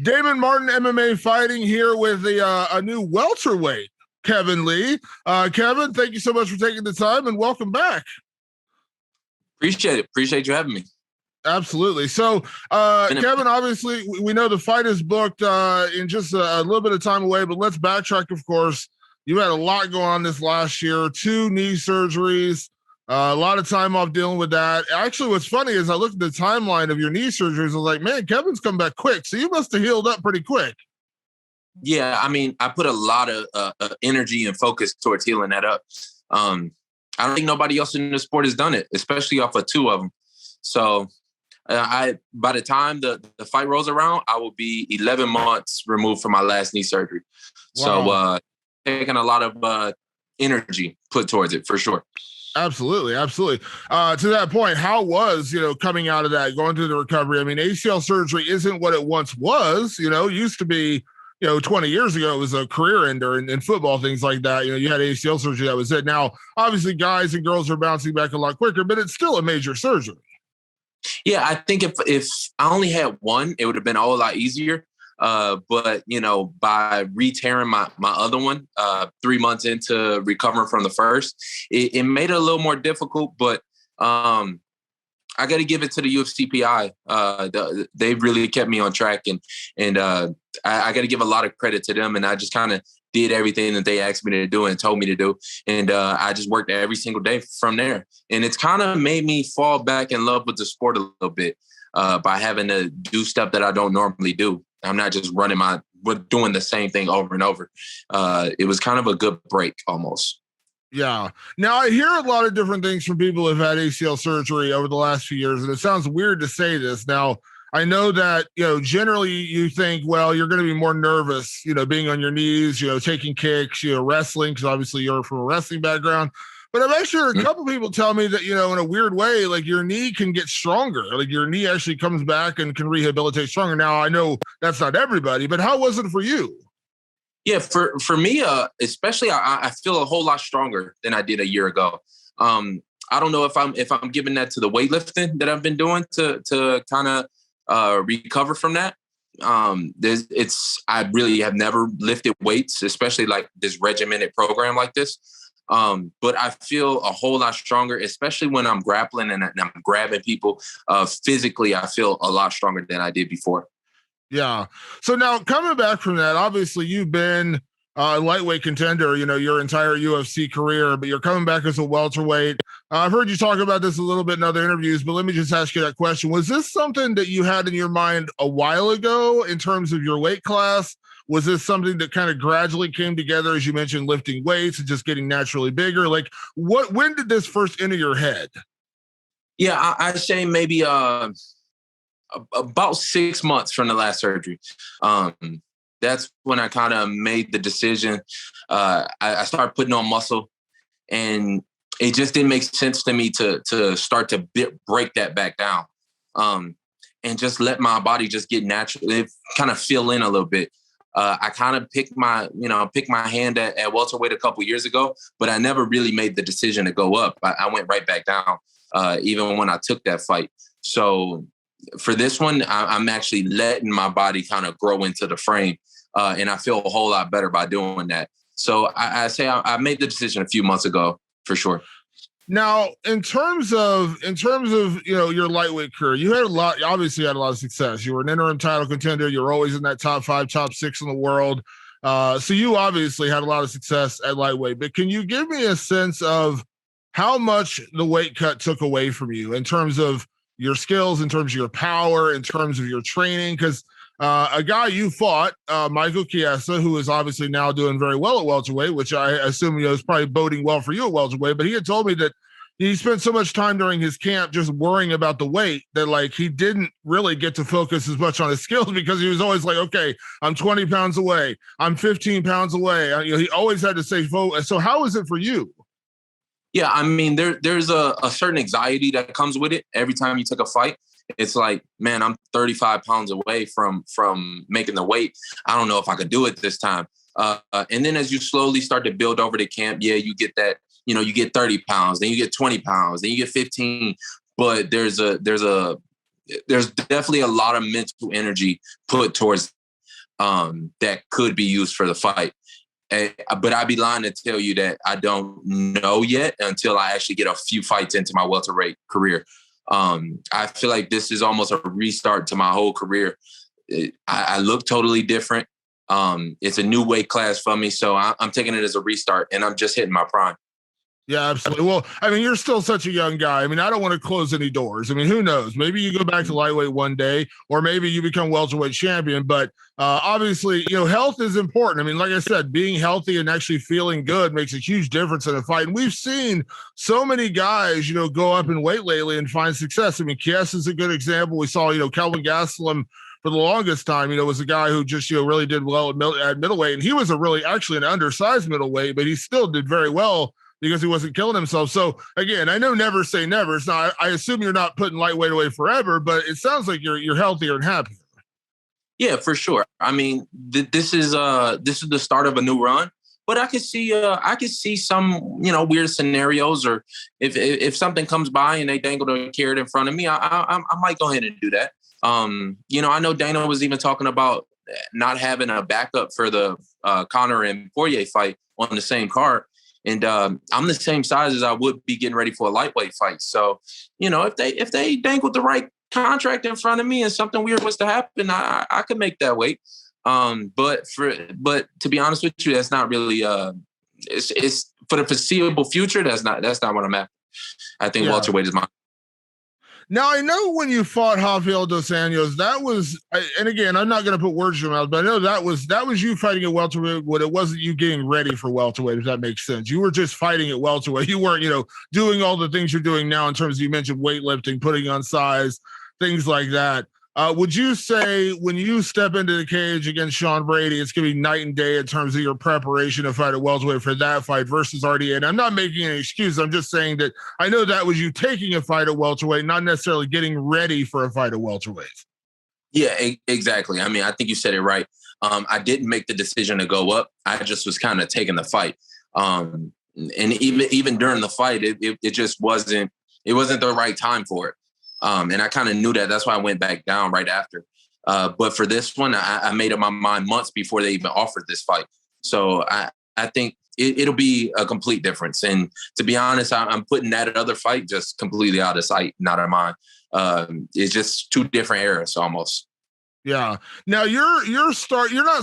Damon Martin, MMA Fighting, here with a new welterweight, Kevin Lee. Kevin, thank you so much for taking the time and welcome back. Appreciate it. Appreciate you having me. Absolutely. So, Kevin, obviously, we know the fight is booked in just a little bit of time away, but let's backtrack, of course. You had a lot going on this last year, 2 knee surgeries, a lot of time off dealing with that. Actually, what's funny is I looked at the timeline of your knee surgeries. I was like, man, Kevin's come back quick. So you must have healed up pretty quick. Yeah, I mean, I put a lot of energy and focus towards healing that up. I don't think nobody else in the sport has done it, especially off of 2 of them. So by the time the fight rolls around, I will be 11 months removed from my last knee surgery. Wow. So taking a lot of energy put towards it for sure. Absolutely. To that point, how was, coming out of that, going through the recovery? I mean, ACL surgery isn't what it once was, used to be, 20 years ago, it was a career ender in football, things like that. You had ACL surgery, that was it. Now, obviously, guys and girls are bouncing back a lot quicker, but it's still a major surgery. Yeah, I think if I only had one, it would have been a whole lot easier. But by re-tearing my other one 3 months into recovering from the first, it made it a little more difficult. But I got to give it to the UFCPI. They really kept me on track, and I got to give a lot of credit to them. And I just kind of did everything that they asked me to do and told me to do. And I just worked every single day from there. And it's kind of made me fall back in love with the sport a little bit by having to do stuff that I don't normally do. I'm not just doing the same thing over and over. It was kind of a good break almost. Yeah. Now I hear a lot of different things from people who've had ACL surgery over the last few years, and it sounds weird to say this. Now, I know that, generally you think, well, you're going to be more nervous, being on your knees, taking kicks, wrestling, because obviously you're from a wrestling background. But I've actually heard a couple people tell me that, in a weird way, like your knee can get stronger. Like your knee actually comes back and can rehabilitate stronger. Now, I know that's not everybody, but how was it for you? Yeah, for me, especially, I feel a whole lot stronger than I did a year ago. I don't know if I'm giving that to the weightlifting that I've been doing to kind of recover from that. I really have never lifted weights, especially like this regimented program like this. But I feel a whole lot stronger, especially when I'm grappling and I'm grabbing people. Physically, I feel a lot stronger than I did before. Yeah. So now coming back from that, obviously you've been a lightweight contender, your entire UFC career, but you're coming back as a welterweight. I've heard you talk about this a little bit in other interviews, but let me just ask you that question. Was this something that you had in your mind a while ago in terms of your weight class? Was this something that kind of gradually came together, as you mentioned, lifting weights and just getting naturally bigger? Like when did this first enter your head? Yeah, I'd say maybe, about 6 months from the last surgery. That's when I kind of made the decision. I started putting on muscle, and it just didn't make sense to me to start to break that back down, and just let my body just get naturally kind of fill in a little bit. I kind of picked my hand at welterweight a couple years ago, but I never really made the decision to go up. I went right back down, even when I took that fight. So for this one, I'm actually letting my body kind of grow into the frame, and I feel a whole lot better by doing that. So I say I made the decision a few months ago for sure. Now, in terms of your lightweight career, you had obviously had a lot of success. You were an interim title contender. You were always in that top 5, top 6 in the world. So you obviously had a lot of success at lightweight. But can you give me a sense of how much the weight cut took away from you in terms of your skills, in terms of your power, in terms of your training? Because a guy you fought, Michael Chiesa, who is obviously now doing very well at welterweight, which I assume is probably boding well for you at welterweight, but he had told me that he spent so much time during his camp just worrying about the weight that like he didn't really get to focus as much on his skills because he was always like, okay, I'm 20 pounds away, I'm 15 pounds away. He always had to say focus. So how is it for you? Yeah, I mean, there's a certain anxiety that comes with it every time you take a fight. It's like, man, I'm 35 pounds away from making the weight. I don't know if I could do it this time. And then as you slowly start to build over the camp, yeah, you get that, you get 30 pounds, then you get 20 pounds, then you get 15. But there's definitely a lot of mental energy put towards that could be used for the fight. But I'd be lying to tell you that I don't know yet until I actually get a few fights into my welterweight career. I feel like this is almost a restart to my whole career. I look totally different. It's a new weight class for me, so I'm taking it as a restart, and I'm just hitting my prime. Yeah, absolutely. Well, I mean, you're still such a young guy. I mean, I don't want to close any doors. I mean, who knows? Maybe you go back to lightweight one day, or maybe you become welterweight champion. But obviously, health is important. I mean, like I said, being healthy and actually feeling good makes a huge difference in a fight. And we've seen so many guys, go up in weight lately and find success. I mean, Kies is a good example. We saw, Kelvin Gastelum for the longest time, was a guy who just, really did well at middleweight. And he was actually an undersized middleweight, but he still did very well because he wasn't killing himself. So again, I know never say never. It's not, I assume you're not putting lightweight away forever, but it sounds like you're healthier and happier. Yeah, for sure. I mean, this is the start of a new run, but I could see some, weird scenarios, or if something comes by and they dangle a carrot in front of me, I might go ahead and do that. I know Dana was even talking about not having a backup for the Conor and Poirier fight on the same card. And I'm the same size as I would be getting ready for a lightweight fight. So, if they dangled the right contract in front of me and something weird was to happen, I could make that weight. But to be honest with you, that's not really it's for the foreseeable future. That's not what I'm at. I think welterweight is mine. Now, I know when you fought Rafael dos Anjos, that was, and again, I'm not going to put words in your mouth, but I know that was you fighting at welterweight, but it wasn't you getting ready for welterweight, if that makes sense. You were just fighting at welterweight. You weren't, doing all the things you're doing now in terms of, you mentioned weightlifting, putting on size, things like that. Would you say when you step into the cage against Sean Brady, it's going to be night and day in terms of your preparation to fight at welterweight for that fight versus RDA? And I'm not making any excuses. I'm just saying that I know that was you taking a fight at welterweight, not necessarily getting ready for a fight at welterweight. Yeah, exactly. I mean, I think you said it right. I didn't make the decision to go up. I just was kind of taking the fight. And even during the fight, it just wasn't the right time for it. And I kind of knew that. That's why I went back down right after. But for this one, I made up my mind months before they even offered this fight. So I think it'll be a complete difference. And to be honest, I'm putting that other fight just completely out of sight, not of mind. It's just two different eras almost. Yeah. Now you're not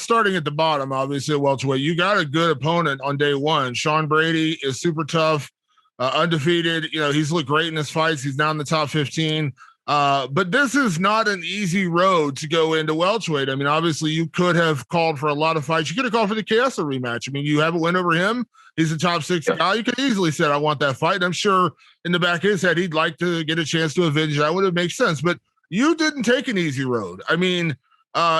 starting at the bottom, obviously, at welterweight. You got a good opponent on day one. Sean Brady is super tough. Undefeated, he's looked great in his fights. He's now in the top 15. But this is not an easy road to go into welterweight. I mean, obviously, you could have called for a lot of fights. You could have called for the Chiesa rematch. I mean, you have a win over him. He's a top 6 guy. You could easily said, I want that fight. And I'm sure in the back of his head, he'd like to get a chance to avenge that. Would have made sense. But you didn't take an easy road. I mean,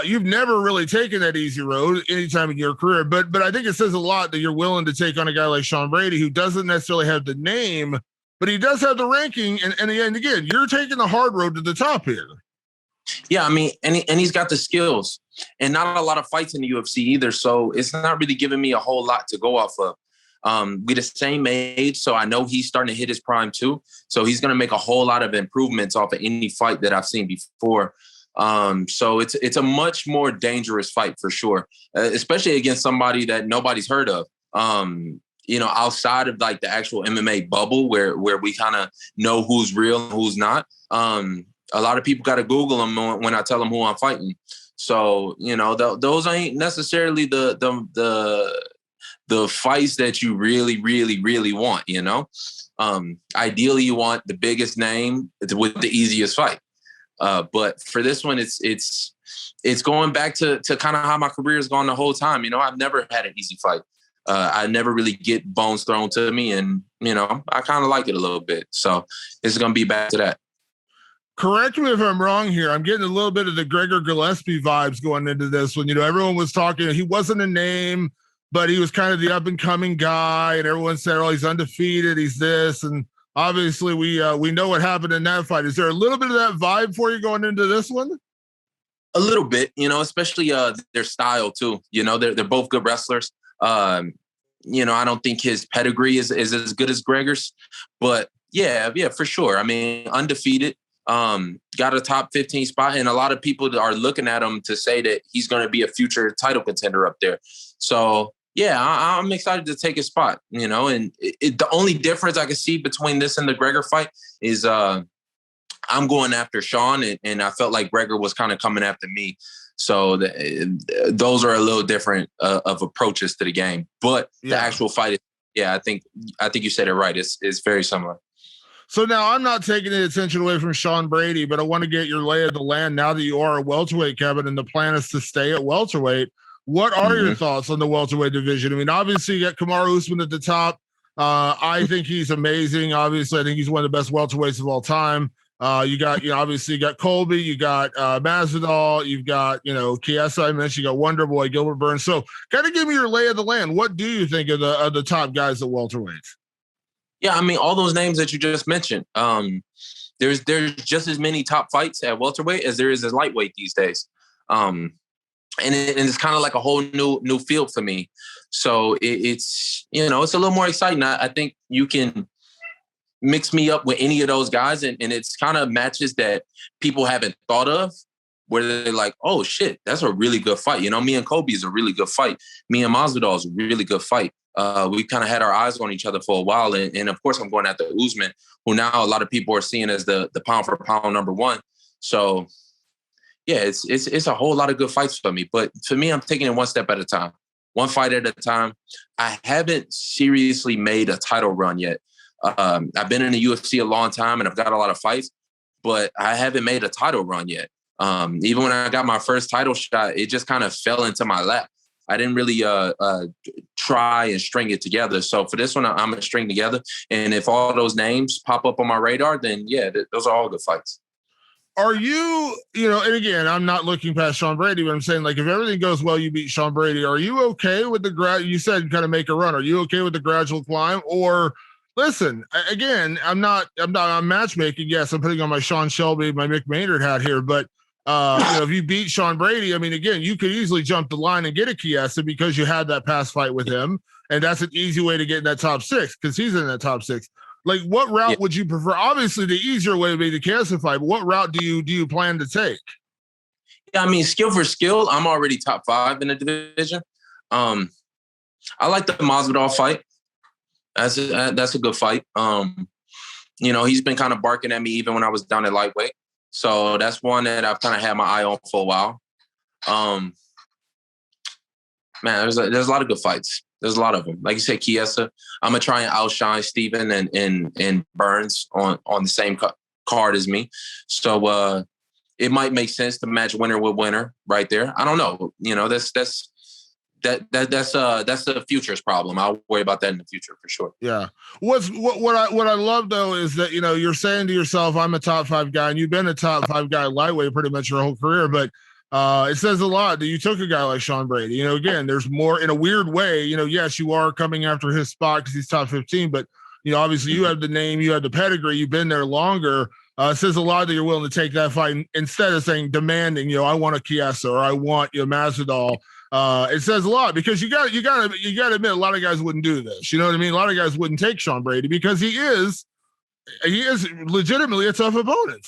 you've never really taken that easy road anytime in your career, but I think it says a lot that you're willing to take on a guy like Sean Brady, who doesn't necessarily have the name, but he does have the ranking. And again, you're taking the hard road to the top here. Yeah, I mean, and he's got the skills, and not a lot of fights in the UFC either. So it's not really giving me a whole lot to go off of. We're the same age, so I know he's starting to hit his prime too. So he's going to make a whole lot of improvements off of any fight that I've seen before. So it's a much more dangerous fight for sure, especially against somebody that nobody's heard of. Outside of like the actual MMA bubble where we kind of know who's real and who's not. A lot of people got to Google them when I tell them who I'm fighting. So, those ain't necessarily the fights that you really, really, really want, Ideally you want the biggest name with the easiest fight. But for this one, it's going back to kind of how my career has gone the whole time. I've never had an easy fight. I never really get bones thrown to me, and I kind of like it a little bit. So it's going to be back to that. Correct me if I'm wrong here. I'm getting a little bit of the Gregor Gillespie vibes going into this one. Everyone was talking. He wasn't a name, but he was kind of the up and coming guy, and everyone said, "Oh, he's undefeated. He's this." And obviously, we know what happened in that fight. Is there a little bit of that vibe for you going into this one? A little bit, especially their style too. They're both good wrestlers. I don't think his pedigree is as good as Gregor's, but yeah, for sure. I mean, undefeated. got a top 15 spot, and a lot of people are looking at him to say that he's going to be a future title contender up there. So yeah, I'm excited to take his spot, you know, and the only difference I can see between this and the Gregor fight is I'm going after Sean, and I felt like Gregor was kind of coming after me. So those are a little different of approaches to the game, but the actual fight is, I think you said it right. It's very similar. So now I'm not taking the attention away from Sean Brady, but I want to get your lay of the land now that you are a welterweight, Kevin, and the plan is to stay at welterweight. What are your thoughts on the welterweight division? I mean, obviously you got Kamaru Usman at the top. I think he's amazing. Obviously, I think he's one of the best welterweights of all time. Obviously you got Colby, you got Masvidal, you've got, Chiesa, I mentioned, you got Wonder Boy, Gilbert Burns. So kind of give me your lay of the land. What do you think of the top guys at welterweights? Yeah, I mean, all those names that you just mentioned, there's just as many top fights at welterweight as there is at lightweight these days. And it's kind of like a whole new field for me. So it's a little more exciting. I think you can mix me up with any of those guys, and it's kind of matches that people haven't thought of, where they're like, oh shit, that's a really good fight. Me and Kobe is a really good fight. Me and Masvidal is a really good fight. We kind of had our eyes on each other for a while. And of course I'm going after Usman, who now a lot of people are seeing as the pound for pound number one. So yeah, it's a whole lot of good fights for me. But for me, I'm taking it one step at a time, one fight at a time. I haven't seriously made a title run yet. I've been in the UFC a long time and I've got a lot of fights, but I haven't made a title run yet. Even when I got my first title shot, it just kind of fell into my lap. I didn't really try and string it together. So for this one, I'm going to string together. And if all those names pop up on my radar, then yeah, those are all good fights. Are you, and again, I'm not looking past Sean Brady, but I'm saying, like, if everything goes well, you beat Sean Brady. Are you okay with you said kind of make a run. Are you okay with the gradual climb? Or listen, again, I'm matchmaking. Yes, I'm putting on my Sean Shelby, my Mick Maynard hat here, but if you beat Sean Brady, I mean, again, you could easily jump the line and get a Chiesa because you had that past fight with him. And that's an easy way to get in that top six because he's in that top six. Like, what route would you prefer? Obviously, the easier way would be the Chiesa fight, but what route do you plan to take? Yeah, I mean, skill for skill, I'm already top 5 in the division. I like the Masvidal fight. That's a good fight. He's been kind of barking at me even when I was down at lightweight. So that's one that I've kind of had my eye on for a while. There's a lot of good fights. There's a lot of them. Like you said, Chiesa, I'm going to try and outshine Steven and Burns on the same card as me. So it might make sense to match winner with winner right there. I don't know. That's the future's problem. I'll worry about that in the future for sure. Yeah. What I love though is that, you're saying to yourself, I'm a top 5 guy, and you've been a top 5 guy lightweight pretty much your whole career, but it says a lot that you took a guy like Sean Brady. Again, there's more in a weird way, yes, you are coming after his spot because he's top 15, but obviously you have the name, you have the pedigree, you've been there longer. It says a lot that you're willing to take that fight instead of saying demanding, I want a Chiesa or I want Masvidal. It says a lot because you got to admit a lot of guys wouldn't do this. You know what I mean? A lot of guys wouldn't take Sean Brady because he is legitimately a tough opponent.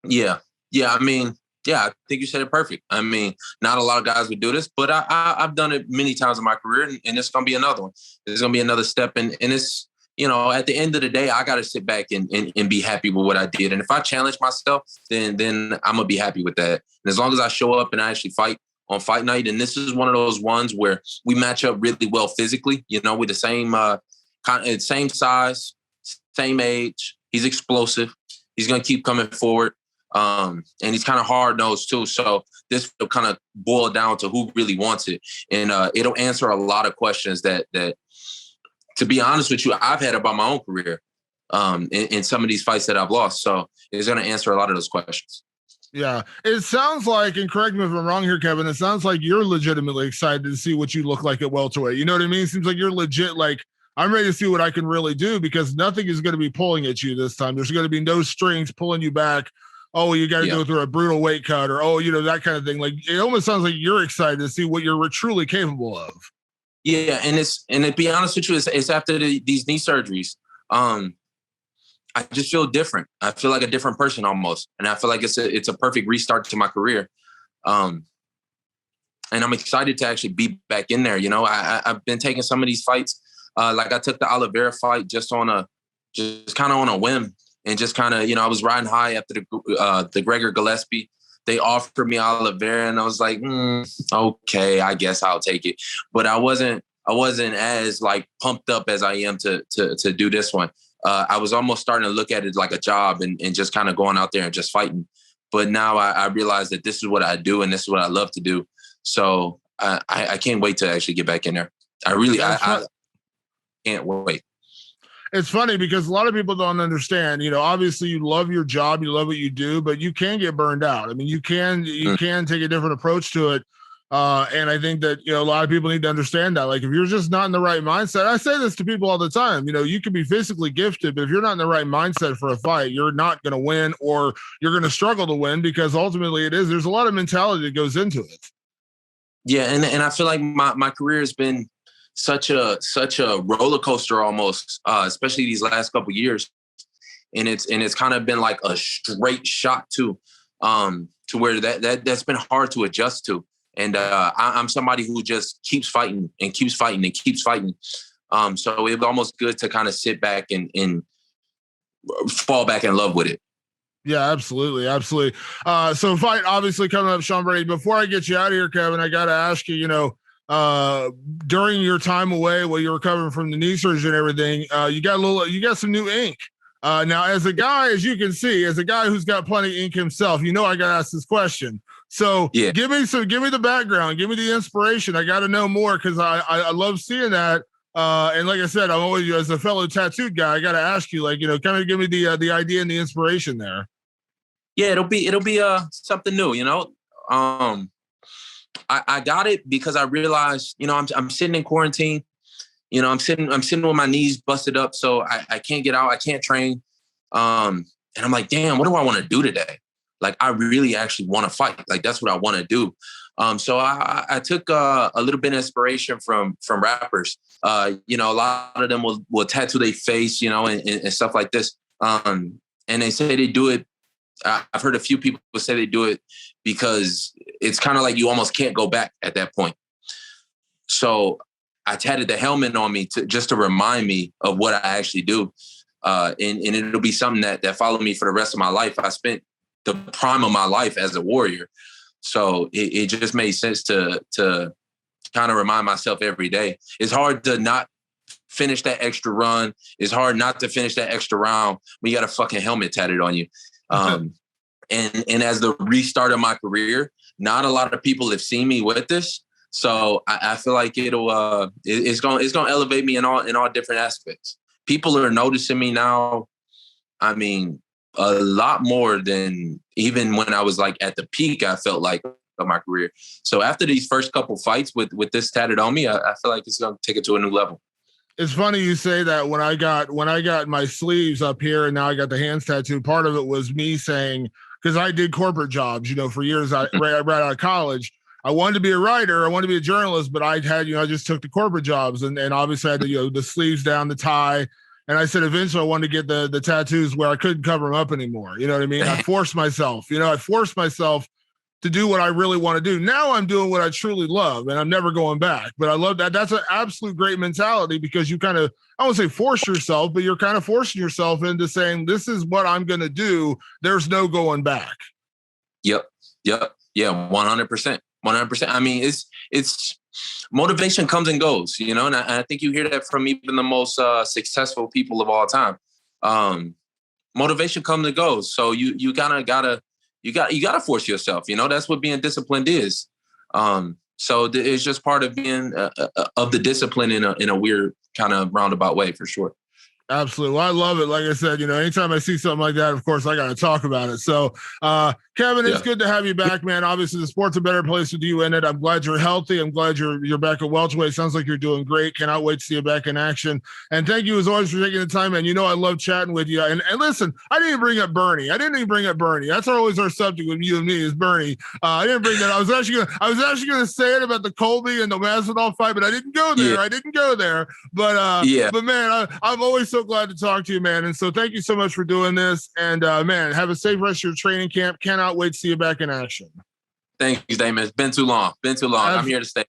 Yeah. I mean, I think you said it perfect. I mean, not a lot of guys would do this, but I've done it many times in my career, and it's going to be another one. There's going to be another step, and it's, at the end of the day, I got to sit back and be happy with what I did. And if I challenge myself, then I'm going to be happy with that. And as long as I show up and I actually fight on fight night, and this is one of those ones where we match up really well physically, with the same size, same age. He's explosive. He's going to keep coming forward. And he's kind of hard-nosed too. So this will kind of boil down to who really wants it. And it'll answer a lot of questions that, to be honest with you, I've had about my own career in some of these fights that I've lost. So it's going to answer a lot of those questions. Yeah. It sounds like, and correct me if I'm wrong here, Kevin, it sounds like you're legitimately excited to see what you look like at welterweight. You know what I mean? It seems like you're legit, like, I'm ready to see what I can really do because nothing is going to be pulling at you this time. There's going to be no strings pulling you back. Oh, you got to go through a brutal weight cut or, that kind of thing. Like, it almost sounds like you're excited to see what you're truly capable of. Yeah. And to be honest with you, it's after these knee surgeries. I just feel different. I feel like a different person almost. And I feel like it's a perfect restart to my career. And I'm excited to actually be back in there. You know, I've been taking some of these fights. Like I took the Oliveira fight just kind of on a whim, and just kind of, you know, I was riding high after the Gregor Gillespie. They offered me Oliveira, and I was like, okay, I guess I'll take it. But I wasn't as like pumped up as I am to do this one. I was almost starting to look at it like a job, and just kind of going out there and just fighting. But now I realize that this is what I do, and this is what I love to do. So I can't wait to actually get back in there. I can't wait. It's funny because a lot of people don't understand, you know, obviously you love your job, you love what you do, but you can get burned out. I mean, you can take a different approach to it. And I think that, you know, a lot of people need to understand that. Like, if you're just not in the right mindset, I say this to people all the time, you know, you can be physically gifted, but if you're not in the right mindset for a fight, you're not going to win, or you're going to struggle to win, because ultimately there's a lot of mentality that goes into it. Yeah. And I feel like my career has been such a roller coaster almost, especially these last couple of years. And it's kind of been like a straight shot to where that's been hard to adjust to. And I'm somebody who just keeps fighting and keeps fighting and keeps fighting. So it was almost good to kind of sit back and fall back in love with it. Yeah, absolutely. Absolutely. So fight obviously coming up, Sean Brady. Before I get you out of here, Kevin, I got to ask you, you know, during your time away while you're recovering from the knee surgery and everything, you got some new ink. Now, as a guy, as you can see, as a guy who's got plenty of ink himself, you know, I got to ask this question. So yeah. give me the background, give me the inspiration. I got to know more, because I love seeing that. And like I said, I'm always, as a fellow tattooed guy, I got to ask you, like, you know, kind of give me the idea and the inspiration there. Yeah, it'll be something new, you know. I got it because I realized, you know, I'm sitting in quarantine. You know, I'm sitting with my knees busted up, so I can't get out, I can't train. And I'm like, damn, what do I want to do today? Like, I really actually want to fight. Like, that's what I want to do. So I took a little bit of inspiration from rappers. You know, a lot of them will tattoo their face, you know, and stuff like this. And they say they do it. I've heard a few people say they do it because it's kind of like you almost can't go back at that point. So I tatted the helmet on me just to remind me of what I actually do. And it'll be something that followed me for the rest of my life. I spent the prime of my life as a warrior. So it just made sense to kind of remind myself every day. It's hard to not finish that extra run. It's hard not to finish that extra round when you got a fucking helmet tatted on you. And as the restart of my career, not a lot of people have seen me with this. So I feel like it's going to elevate me in all different aspects. People are noticing me now. I mean, a lot more than even when I was like at the peak, I felt like, of my career. So after these first couple fights with this tatted on me, I feel like it's going to take it to a new level. It's funny you say that. When I got my sleeves up here and now I got the hands tattooed, part of it was me saying, because I did corporate jobs, you know, for years, right out of college. I wanted to be a writer, I wanted to be a journalist, but I just took the corporate jobs, and obviously I had the sleeves down, the tie. And I said, eventually I wanted to get the tattoos where I couldn't cover them up anymore. You know what I mean? I forced myself to do what I really want to do. Now I'm doing what I truly love, and I'm never going back. But I love that. That's an absolute great mentality, because you kind of, I won't say force yourself, but you're kind of forcing yourself into saying, this is what I'm going to do. There's no going back. Yep. Yeah. 100%. 100%. I mean, it's motivation comes and goes, you know, and I think you hear that from even the most successful people of all time. Motivation comes and goes. So you gotta force yourself, you know. That's what being disciplined is. So it's just part of being of the discipline in a weird kind of roundabout way, for sure. Absolutely. Well, I love it. Like I said, you know, anytime I see something like that, of course, I got to talk about it. So Kevin, it's good to have you back, man. Obviously, the sport's a better place with you in it. I'm glad you're healthy. I'm glad you're back at welterweight. Sounds like you're doing great. Cannot wait to see you back in action. And thank you as always for taking the time, man. You know I love chatting with you. And listen, I didn't even bring up Bernie. That's always our subject with you and me is Bernie. I didn't bring that. I was actually gonna say it about the Colby and the Masvidal fight, but I didn't go there. But man, I'm always so glad to talk to you, man. And so thank you so much for doing this. And man, have a safe rest of your training camp. Cannot wait to see you back in action. Thank you, Damon. It's been too long. I'm here to stay.